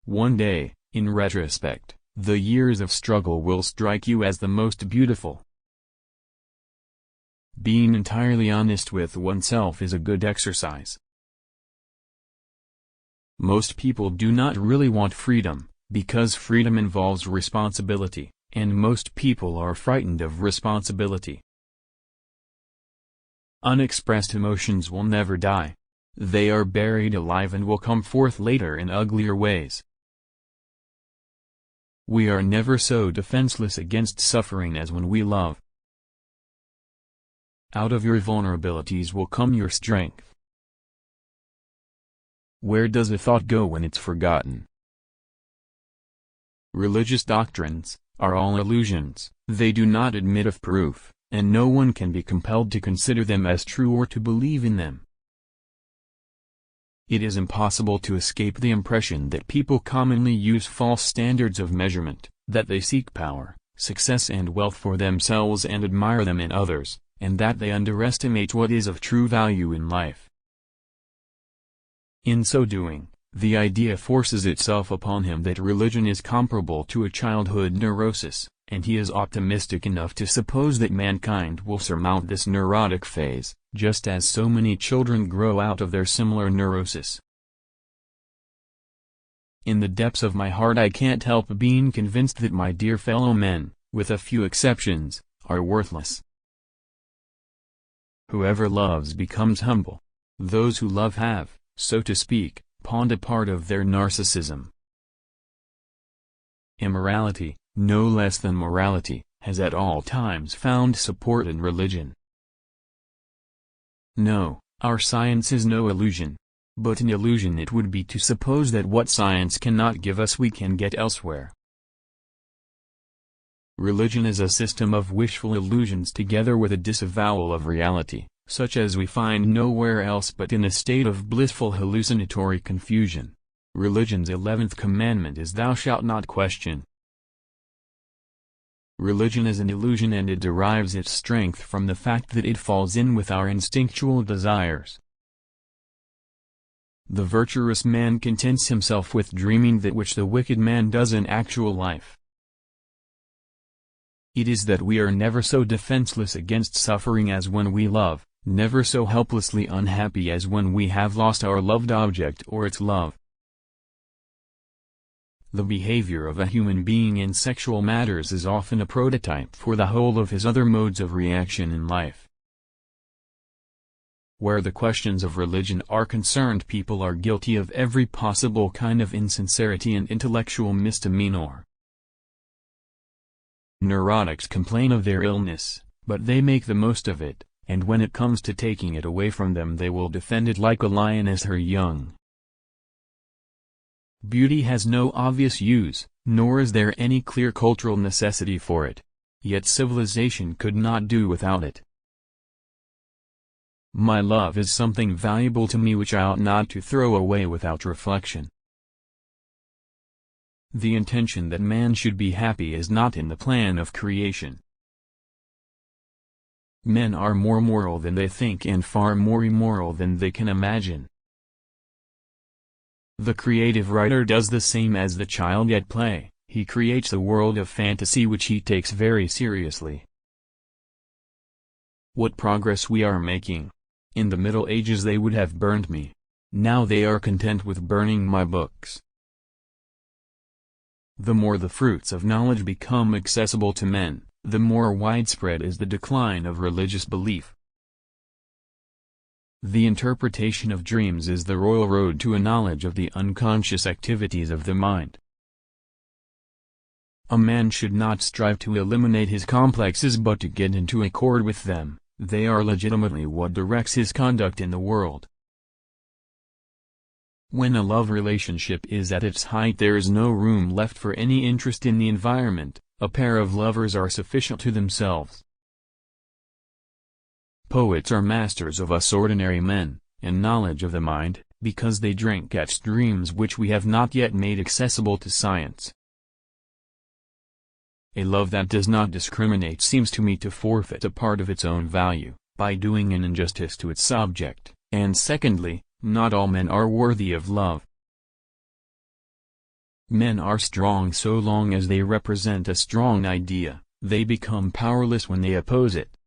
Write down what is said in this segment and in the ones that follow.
One day, in retrospect, the years of struggle will strike you as the most beautiful. Being entirely honest with oneself is a good exercise. Most people do not really want freedom, because freedom involves responsibility, and most people are frightened of responsibility. Unexpressed emotions will never die. They are buried alive and will come forth later in uglier ways. We are never so defenseless against suffering as when we love. Out of your vulnerabilities will come your strength. Where does a thought go when it's forgotten? Religious doctrines are all illusions. They do not admit of proof, and no one can be compelled to consider them as true or to believe in them. It is impossible to escape the impression that people commonly use false standards of measurement, that they seek power, success and wealth for themselves and admire them in others, and that they underestimate what is of true value in life. In so doing, the idea forces itself upon him that religion is comparable to a childhood neurosis, and he is optimistic enough to suppose that mankind will surmount this neurotic phase, just as so many children grow out of their similar neurosis. In the depths of my heart I can't help being convinced that my dear fellow men, with a few exceptions, are worthless. Whoever loves becomes humble. Those who love have, so to speak, pawned a part of their narcissism. Immorality, no less than morality, has at all times found support in religion. No, our science is no illusion. But an illusion it would be to suppose that what science cannot give us we can get elsewhere. Religion is a system of wishful illusions together with a disavowal of reality, such as we find nowhere else but in a state of blissful hallucinatory confusion. Religion's 11th commandment is thou shalt not question. Religion is an illusion and it derives its strength from the fact that it falls in with our instinctual desires. The virtuous man contents himself with dreaming that which the wicked man does in actual life. It is that we are never so defenseless against suffering as when we love, never so helplessly unhappy as when we have lost our loved object or its love. The behavior of a human being in sexual matters is often a prototype for the whole of his other modes of reaction in life. Where the questions of religion are concerned, people are guilty of every possible kind of insincerity and intellectual misdemeanor. Neurotics complain of their illness, but they make the most of it, and when it comes to taking it away from them they will defend it like a lioness her young. Beauty has no obvious use, nor is there any clear cultural necessity for it. Yet civilization could not do without it. My love is something valuable to me which I ought not to throw away without reflection. The intention that man should be happy is not in the plan of creation. Men are more moral than they think and far more immoral than they can imagine. The creative writer does the same as the child at play, he creates a world of fantasy which he takes very seriously. What progress we are making! In the Middle Ages they would have burned me. Now they are content with burning my books. The more the fruits of knowledge become accessible to men, the more widespread is the decline of religious belief. The interpretation of dreams is the royal road to a knowledge of the unconscious activities of the mind. A man should not strive to eliminate his complexes but to get into accord with them. They are legitimately what directs his conduct in the world. When a love relationship is at its height there is no room left for any interest in the environment. A pair of lovers are sufficient to themselves. Poets are masters of us ordinary men, in knowledge of the mind, because they drink at streams which we have not yet made accessible to science. A love that does not discriminate seems to me to forfeit a part of its own value, by doing an injustice to its object, and secondly, not all men are worthy of love. Men are strong so long as they represent a strong idea, they become powerless when they oppose it.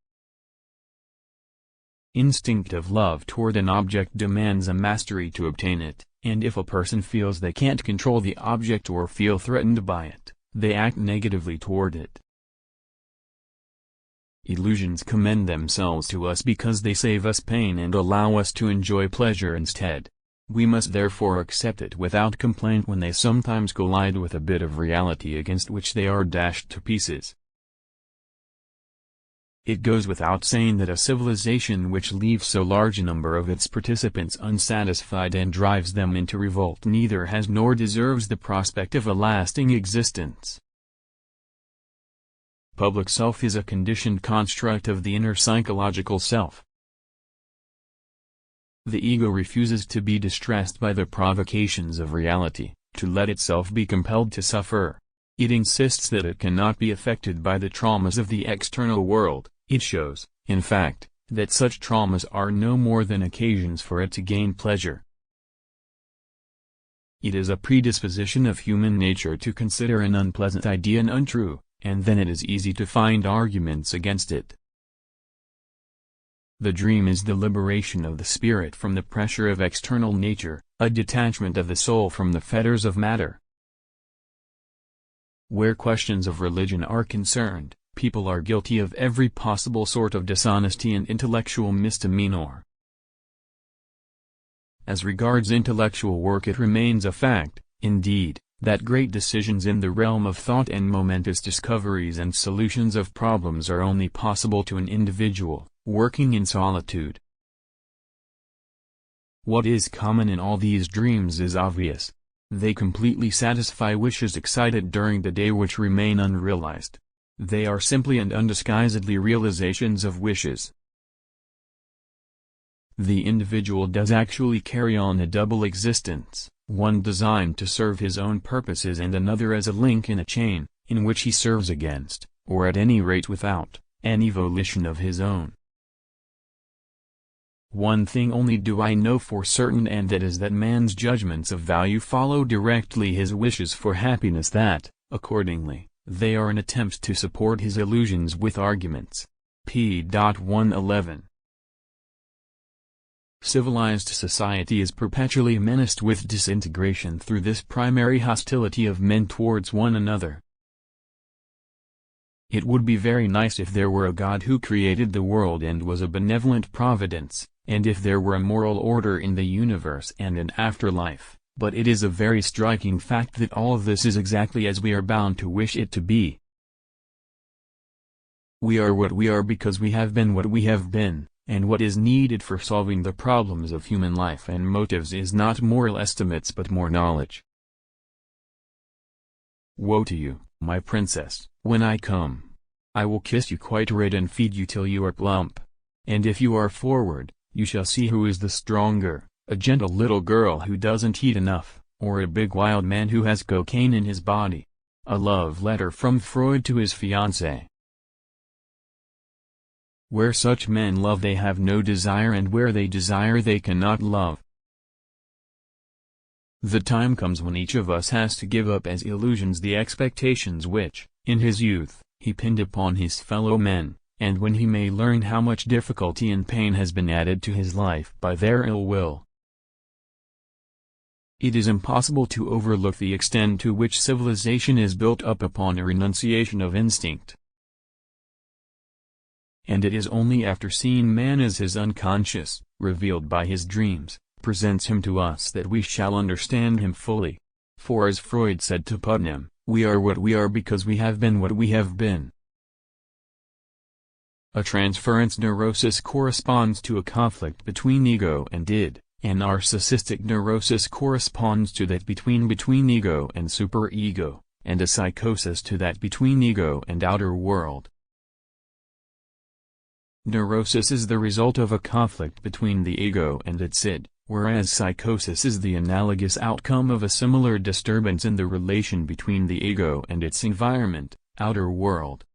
Instinctive love toward an object demands a mastery to obtain it, and if a person feels they can't control the object or feel threatened by it, they act negatively toward it. Illusions commend themselves to us because they save us pain and allow us to enjoy pleasure instead. We must therefore accept it without complaint when they sometimes collide with a bit of reality against which they are dashed to pieces. It goes without saying that a civilization which leaves so large a number of its participants unsatisfied and drives them into revolt neither has nor deserves the prospect of a lasting existence. Public self is a conditioned construct of the inner psychological self. The ego refuses to be distressed by the provocations of reality, to let itself be compelled to suffer. It insists that it cannot be affected by the traumas of the external world. It shows, in fact, that such traumas are no more than occasions for it to gain pleasure. It is a predisposition of human nature to consider an unpleasant idea an untrue, and then it is easy to find arguments against it. The dream is the liberation of the spirit from the pressure of external nature, a detachment of the soul from the fetters of matter. Where questions of religion are concerned, people are guilty of every possible sort of dishonesty and intellectual misdemeanor. As regards intellectual work, it remains a fact, indeed, that great decisions in the realm of thought and momentous discoveries and solutions of problems are only possible to an individual, working in solitude. What is common in all these dreams is obvious. They completely satisfy wishes excited during the day which remain unrealized. They are simply and undisguisedly realizations of wishes. The individual does actually carry on a double existence, one designed to serve his own purposes and another as a link in a chain, in which he serves against, or at any rate without, any volition of his own. One thing only do I know for certain, and that is that man's judgments of value follow directly his wishes for happiness, that, accordingly, they are an attempt to support his illusions with arguments. p. 111. Civilized society is perpetually menaced with disintegration through this primary hostility of men towards one another. It would be very nice if there were a God who created the world and was a benevolent providence, and if there were a moral order in the universe and an afterlife. But it is a very striking fact that all of this is exactly as we are bound to wish it to be. We are what we are because we have been what we have been, and what is needed for solving the problems of human life and motives is not moral estimates but more knowledge. Woe to you, my princess, when I come. I will kiss you quite red and feed you till you are plump. And if you are forward, you shall see who is the stronger. A gentle little girl who doesn't eat enough, or a big wild man who has cocaine in his body. A love letter from Freud to his fiancée. Where such men love they have no desire, and where they desire they cannot love. The time comes when each of us has to give up as illusions the expectations which, in his youth, he pinned upon his fellow men, and when he may learn how much difficulty and pain has been added to his life by their ill will. It is impossible to overlook the extent to which civilization is built up upon a renunciation of instinct. And it is only after seeing man as his unconscious, revealed by his dreams, presents him to us that we shall understand him fully. For as Freud said to Putnam, we are what we are because we have been what we have been. A transference neurosis corresponds to a conflict between ego and id. An narcissistic neurosis corresponds to that between ego and superego, and a psychosis to that between ego and outer world. Neurosis is the result of a conflict between the ego and its id, whereas psychosis is the analogous outcome of a similar disturbance in the relation between the ego and its environment, outer world.